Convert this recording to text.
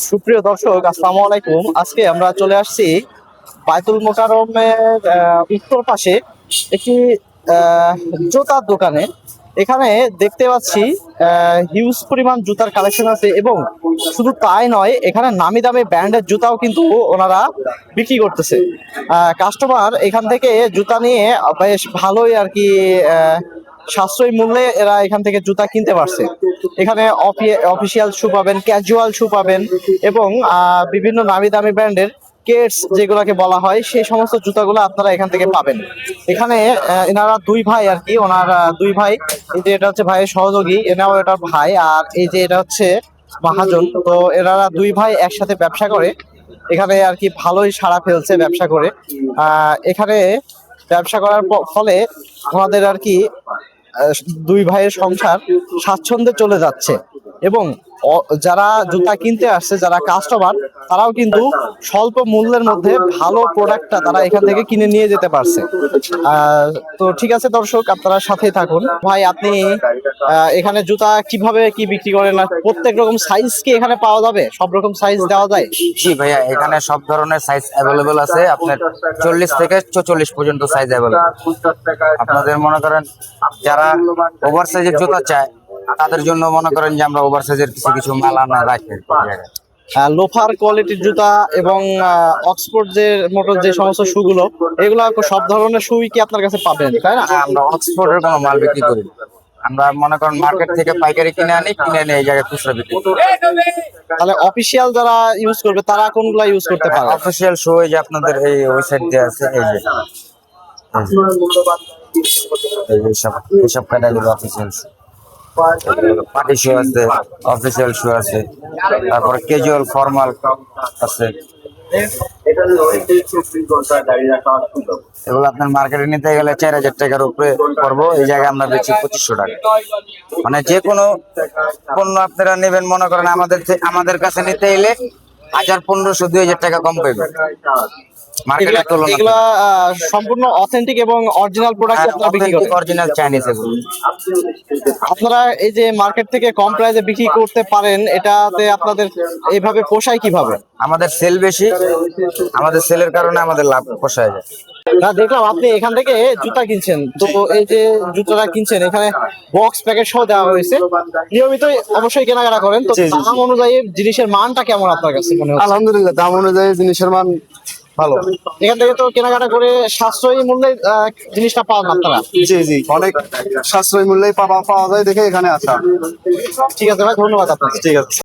সুপ্রিয় দর্শক, আসসালামু আলাইকুম। আজকে আমরা চলে আসছি বায়তুল মোকাররমের উত্তর পাশে একটি আহ, জুতার দোকানে। এখানে দেখতে পাচ্ছি হিউজ পরিমাণ জুতার কালেকশন আছে, এবং শুধু তাই নয়, এখানে নামি দামি ব্র্যান্ডের জুতাও কিন্তু ওনারা বিক্রি করতেছে। কাস্টমার এখান থেকে জুতা নিয়ে বেশ ভালোই আর কি সাশ্রয়ী মূল্যে এরা এখান থেকে জুতা কিনতে পারছে। এখানে অফিসিয়াল শু পাবেন, ক্যাজুয়াল শু পাবেন, এবং বিভিন্ন নামি দামি ব্র্যান্ডের কেটস যেগুলোকে বলা হয় সেই সমস্ত জুতাগুলো আপনারা এখান থেকে পাবেন। এখানে এনারা দুই ভাই আর কি, ওনার দুই ভাই। এই যে এটা হচ্ছে ভাইয়ের সহযোগী, এনাও এটা ভাই, আর এই যে এটা হচ্ছে মহাজন। তো এনারা দুই ভাই একসাথে ব্যবসা করে, এখানে আর কি ভালোই সাড়া ফেলছে ব্যবসা করে। এখানে ব্যবসা করার ফলে আমাদের আর কি দুই ভাইয়ের সংসার স্বাচ্ছন্দ্যে চলে যাচ্ছে, এবং যারা জুতা কিনতে আসছে, যারা কাস্টমার, তারাও কিন্তু স্বল্প মূল্যের মধ্যে ভালো প্রোডাক্টটা তারা এখান থেকে কিনে নিয়ে যেতে পারছে। তো ঠিক আছে দর্শক, আপনারা সাথেই থাকুন। ভাই, আপনি এখানে জুতা কিভাবে কি বিক্রি করেন, আর প্রত্যেক রকম সাইজ কি এখানে পাওয়া যাবে? সব রকম সাইজ দেওয়া যায়? জি ভাইয়া, এখানে সব ধরনের সাইজ অ্যাভেলেবল আছে। আপনার 40 থেকে 44 পর্যন্ত সাইজ অ্যাভেলেবল। আপনাদের মনে করেন যারা ওভার সাইজের জুতা চায় তাদের জন্য মনে করেন যে আমরা ওভার সাইজের কিছু কিছু মাল আনা রাখি। লোফার কোয়ালিটির জুতা এবং অক্সফোর্ড যে মোটর যে সমস্ত শুগুলো, এগুলো সব ধরনের শুই কি আপনার কাছে পাবেন, তাই না? আমরা অক্সফোর্ডের কোনো মাল বিক্রি করি না। আমরা মনে করেন মার্কেট থেকে পাইকারি কিনে আনি, কিনে এনে এই জায়গায় খুচরা বিক্রি করি। তাহলে অফিসিয়াল যারা ইউজ করবে তারা কোনগুলা ইউজ করতে পারে? অফিসিয়াল শো যে আপনাদের এই ওয়েবসাইট দিয়ে আছে, এই যে এইসব ক্যাটাগরি অফিসিয়াল শো। পার্টি শু আছে, অফিসিয়াল শু আছে, তারপরে ক্যাজুয়াল ফর্মাল আছে। এগুলো আপনার মার্কেটে নিতে গেলে 4000 টাকার উপরে পড়বো, এই জায়গায় আমরা বেচি 2500 টাকা। মানে যে কোনো পণ্য আপনারা নেবেন, মনে করেন আমাদের কাছে নিতে এলে 1000, 1500, 2000 টাকা কম পাইবেন মার্কেটের তুলনায়। এগুলা সম্পূর্ণ অথেন্টিক এবং অরিজিনাল প্রোডাক্ট আপনারা বিক্রি করেন? অরিজিনাল চাইনিজ এগুলো। আপনারা এই যে মার্কেট থেকে কম প্রাইসে বিক্রি করতে পারেন, এটাতে আপনাদের এইভাবে পোষায় কিভাবে? আমাদের সেল বেশি, আমাদের সেলের কারণে আমাদের লাভ পোষায় যায়। না, দেখলাম আপনি এখান থেকে জুতা কিনছেন, তো এই যে জুতাটা কিনছেন এখানে বক্স প্যাকেট সহ দেওয়া হয়েছে। নিয়মিতই অবশ্যই কেনাকাটা করেন, তো দাম অনুযায়ী জিনিসের মানটা কেমন আপনার কাছে মনে হচ্ছে? আলহামদুলিল্লাহ, দাম অনুযায়ী জিনিসের মান ভালো। এখান থেকে তো কেনাকাটা করে সাশ্রয়ী মূল্যে জিনিসটা পাওয়া আপনারা? জি জি, অনেক সাশ্রয়ী মূল্যে পাওয়া যায় দেখে এখানে আসা। ঠিক আছে ভাই, ধন্যবাদ আপনাকে। ঠিক আছে।